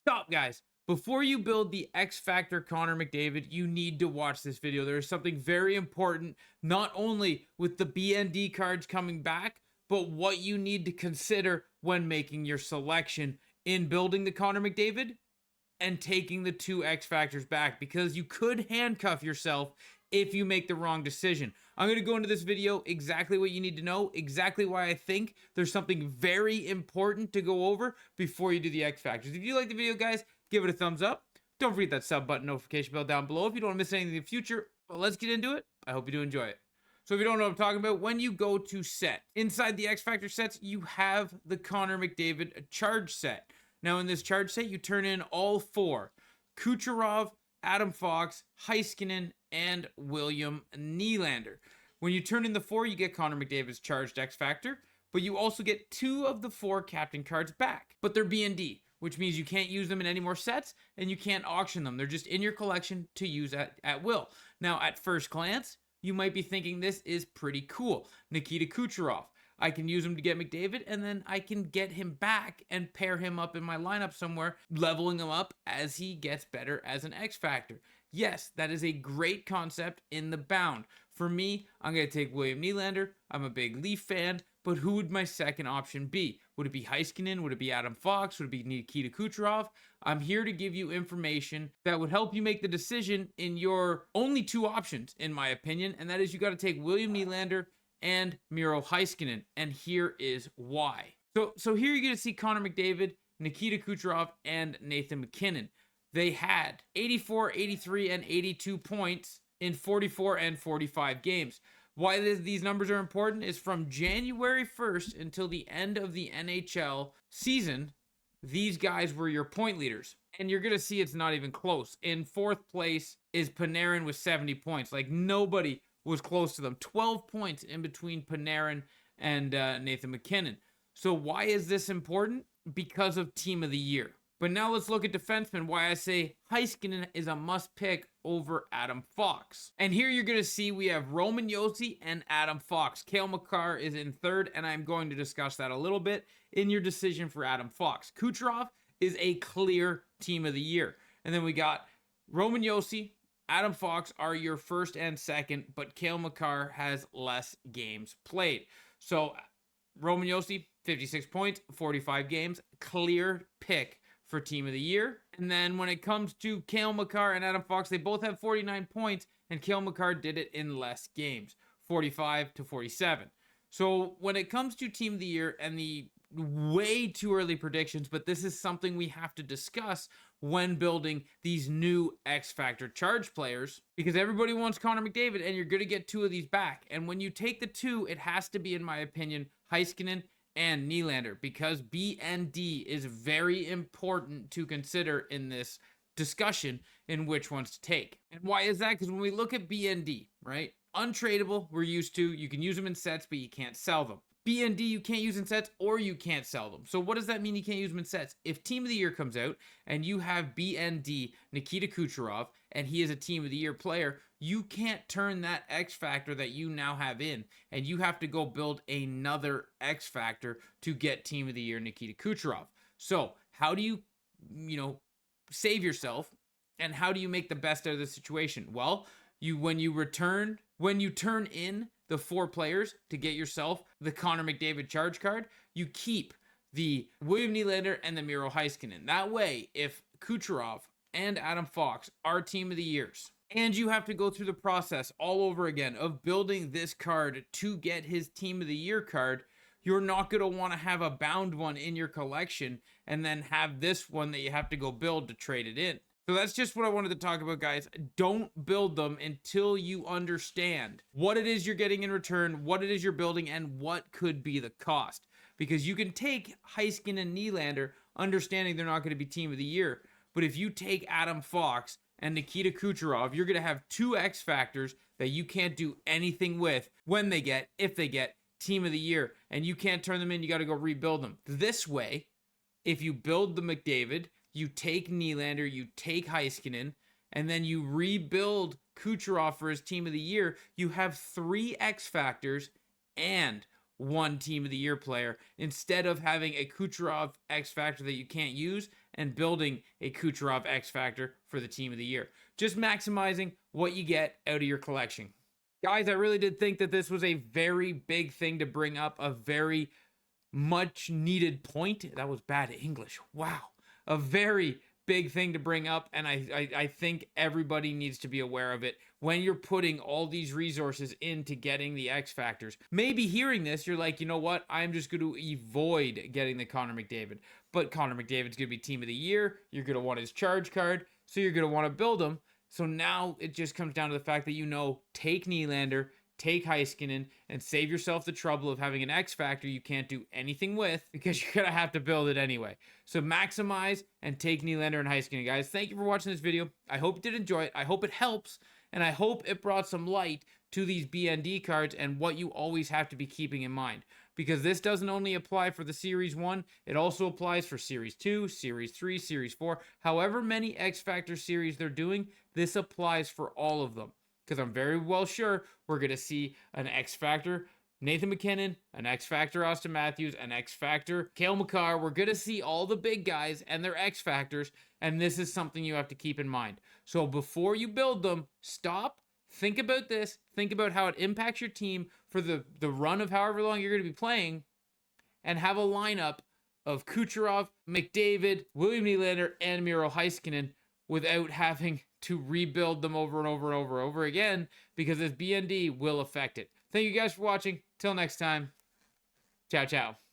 Stop, guys. Before you build the X-Factor Connor McDavid, you need to watch this video. There is something very important, not only with the BND cards coming back, but what you need to consider when making your selection in building the Connor McDavid and taking the two X Factors back, because you could handcuff yourself if you make the wrong decision. I'm going to go into this video exactly what you need to know, exactly why I think there's something very important to go over before you do the X Factors. If you like the video, guys, give it a thumbs up. Don't forget that sub button, notification bell down below if you don't want to miss anything in the future. But let's get into it. I hope you do enjoy it. So if you don't know what I'm talking about, when you go to set, inside the X Factor sets, you have the Connor McDavid charge set. Now in this charge set, you turn in all four: Kucherov, Adam Fox, Heiskanen, and William Nylander. When you turn in the four, you get Connor McDavid's charged X Factor, but you also get two of the four captain cards back. But they're B&D, which means you can't use them in any more sets, and you can't auction them. They're just in your collection to use at will. Now, at first glance, you might be thinking this is pretty cool. Nikita Kucherov. I can use him to get McDavid, and then I can get him back and pair him up in my lineup somewhere, leveling him up as he gets better as an X Factor. Yes, that is a great concept in the bound. For me, I'm going to take William Nylander. I'm a big Leaf fan, but who would my second option be? Would it be Heiskanen? Would it be Adam Fox? Would it be Nikita Kucherov? I'm here to give you information that would help you make the decision in your only two options, in my opinion, and that is you got to take William Nylander and Miro Heiskanen, and here is why. So here you're going to see Connor McDavid, Nikita Kucherov, and Nathan MacKinnon. They had 84, 83, and 82 points in 44 and 45 games. Why these numbers are important is from January 1st until the end of the NHL season, these guys were your point leaders. And you're going to see it's not even close. In fourth place is Panarin with 70 points. Like, nobody was close to them. 12 points in between Panarin and Nathan MacKinnon. So why is this important? Because of Team of the Year. But now let's look at defensemen, why I say Heiskanen is a must-pick over Adam Fox. And here you're going to see we have Roman Josi and Adam Fox. Cale Makar is in third, and I'm going to discuss that a little bit in your decision for Adam Fox. Kucherov is a clear Team of the Year. And then we got Roman Josi, Adam Fox are your first and second, but Cale Makar has less games played. So Roman Josi, 56 points, 45 games, clear pick for Team of the Year. And then when it comes to Cale Makar and Adam Fox, they both have 49 points, and Cale Makar did it in less games, 45 to 47. So when it comes to Team of the Year and the way too early predictions, but this is something we have to discuss when building these new X Factor charge players, because everybody wants Connor McDavid, and you're going to get two of these back. And when you take the two, it has to be, in my opinion, Heiskanen and Nylander, because BND is very important to consider in this discussion in which ones to take. And why is that? Because when we look at BND, right, untradeable, we're used to, you can use them in sets, but you can't sell them. BND you can't use in sets, or you can't sell them. So what does that mean you can't use them in sets? If Team of the Year comes out and you have BND, Nikita Kucherov, and he is a Team of the Year player, you can't turn that X Factor that you now have in, and you have to go build another X Factor to get Team of the Year Nikita Kucherov. So how do you save yourself, and how do you make the best out of the situation? Well, when you turn in the four players to get yourself the Connor McDavid charge card, you keep the William Nylander and the Miro Heiskanen. That way, if Kucherov and Adam Fox are Team of the Years, and you have to go through the process all over again of building this card to get his Team of the Year card, you're not going to want to have a bound one in your collection and then have this one that you have to go build to trade it in. So that's just what I wanted to talk about, guys. Don't build them until you understand what it is you're getting in return, what it is you're building, and what could be the cost. Because you can take Heiskanen and Nylander, understanding they're not going to be Team of the Year. But if you take Adam Fox and Nikita Kucherov, you're going to have two X Factors that you can't do anything with if they get Team of the Year. And you can't turn them in, you got to go rebuild them. This way, if you build the McDavid, you take Nylander, you take Heiskanen, and then you rebuild Kucherov for his Team of the Year, you have three X Factors and one Team of the Year player, instead of having a Kucherov X Factor that you can't use and building a Kucherov X Factor for the team of the year. Just maximizing what you get out of your collection. Guys, I really did think that this was a very big thing to bring up, a very much needed point. That was bad English. Wow. A very big thing to bring up, and I think everybody needs to be aware of it when you're putting all these resources into getting the X Factors. Maybe hearing this, you're like, you know what? I'm just going to avoid getting the Connor McDavid. But Connor McDavid's going to be team of the year. You're going to want his charge card, so you're going to want to build him. So now it just comes down to the fact that, you know, take Nylander, take Heiskanen, and save yourself the trouble of having an X Factor you can't do anything with, because you're going to have to build it anyway. So maximize and take Nylander and Heiskanen, guys. Thank you for watching this video. I hope you did enjoy it. I hope it helps, and I hope it brought some light to these BND cards and what you always have to be keeping in mind. Because this doesn't only apply for the Series 1, it also applies for Series 2, Series 3, Series 4. However many X Factor series they're doing, this applies for all of them. Because I'm very well sure we're going to see an X Factor Nathan MacKinnon, an X Factor Austin Matthews, an X Factor Cale Makar. We're going to see all the big guys and their X Factors, and this is something you have to keep in mind. So before you build them, stop, think about this, think about how it impacts your team for the run of however long you're going to be playing, and have a lineup of Kucherov, McDavid, William Nylander, and Miro Heiskanen without having to rebuild them over and over and over and over again, because this BND will affect it. Thank you guys for watching. Till next time. Ciao, ciao.